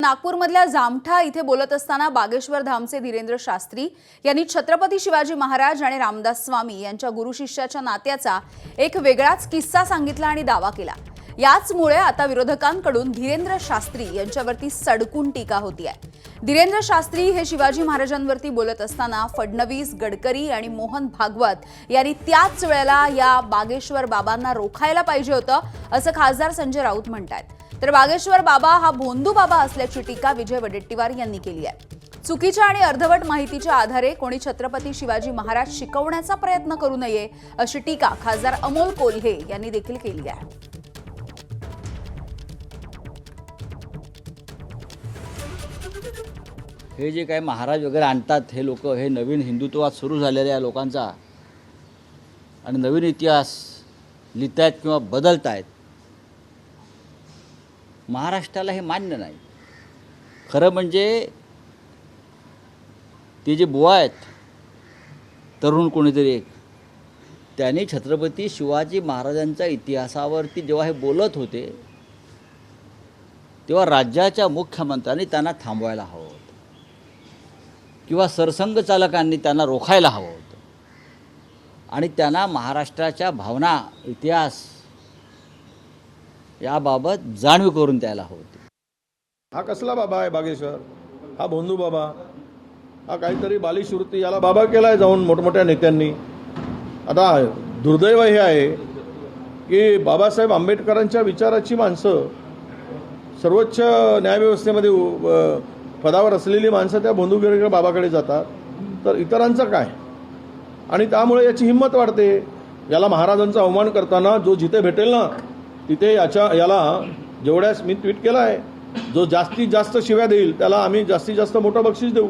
नागपूरमधल्या जामठा इथे बोलत असताना बागेश्वर धामचे धीरेंद्र शास्त्री यांनी छत्रपती शिवाजी महाराज आणि रामदास स्वामी यांच्या गुरु शिष्याच्या नात्याचा एक वेगळाच किस्सा सांगितला आणि दावा केला। याचमुळे आता विरोधकांकडून धीरेंद्र शास्त्री यांच्यावरती सडकून टीका होती आहे। धीरेंद्र शास्त्री हे शिवाजी महाराजांवरती बोलत असताना फडणवीस, गडकरी आणि मोहन भागवत यांनी त्याच वेळेला या बागेश्वर बाबांना रोखायला पाहिजे होतं असं खासदार संजय राऊत म्हणतात। तर बागेश्वर बाबा हा भोंदू बाबा असल्याची टीका विजय वडेट्टीवार यांनी केली आहे। चुकीच्या आणि अर्धवट माहितीच्या आधारे कोणी छत्रपती शिवाजी महाराज शिकवण्याचा प्रयत्न करू नये अशी टीका खासदार अमोल कोल्हे यांनी देखील केली आहे। हे जे काही महाराज वगैरे आणतात हे लोक, हे नवीन हिंदुत्वात सुरू झालेल्या लोकांचा आणि नवीन इतिहास लिहितायत किंवा बदलतायत, महाराष्ट्राला हे मान्य नाही। खरं म्हणजे ते जे बुवा आहेत, तरुण कोणीतरी एक, त्यांनी छत्रपती शिवाजी महाराजांच्या इतिहासावरती जेव्हा हे बोलत होते तेव्हा राज्याच्या मुख्यमंत्र्यांनी त्यांना थांबवायला हवं होतं किंवा सरसंघचालकांनी त्यांना रोखायला हवं होतं आणि त्यांना महाराष्ट्राच्या भावना, इतिहास याबाबत जाणीव करून द्यायला हवं होती। हा कसला बाबा आहे बागेश्वर? हा भोंदू बाबा, हा काहीतरी बालिशवृत्ती, याला बाबा केलाय जाऊन मोठमोठ्या नेत्यांनी। आता दुर्दैव हे आहे की बाबासाहेब आंबेडकरांच्या विचाराची माणसं, सर्वोच्च न्यायव्यवस्थेमध्ये पदावर असलेली माणसं त्या भोंदूगिरीकडे बाबाकडे जातात, तर इतरांचं काय? आणि त्यामुळे याची हिंमत वाढते। याला महाराजांचा अवमान करताना जो जिथे भेटेल ना तिथे याला जेवढ्यास मी ट्विट केलं आहे, जो जास्तीत जास्त शिव्या देईल त्याला आम्ही जास्तीत जास्त मोठं बक्षीस देऊ।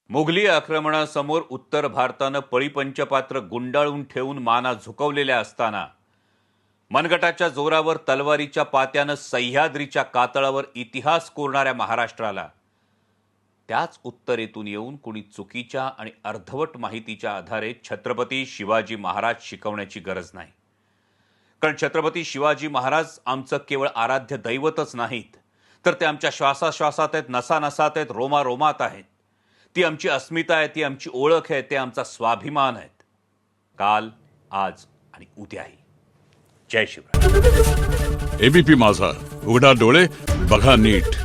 मोगली आक्रमणासमोर उत्तर भारतानं पळीपंचपात्र गुंडाळून ठेवून माना झुकवलेल्या असताना मनगटाच्या जोरावर तलवारीच्या पात्यानं सह्याद्रीच्या कातळावर इतिहास कोरणाऱ्या महाराष्ट्राला त्याच उत्तरेतून येऊन कुणी चुकीच्या आणि अर्धवट माहितीच्या आधारे छत्रपती शिवाजी महाराज शिकवण्याची गरज नाही। कारण छत्रपती शिवाजी महाराज आमचं केवळ आराध्य दैवतच नाहीत, तर ते आमच्या श्वासाश्वासात आहेत, नसानसात आहेत, रोमारोमात आहेत। ती आमची अस्मिता आहे, ती आमची ओळख आहे, ते आमचा स्वाभिमान आहेत, काल, आज आणि उद्याही। जय शिवराय। एबीपी माझा, उघडा डोळे बघा नीट।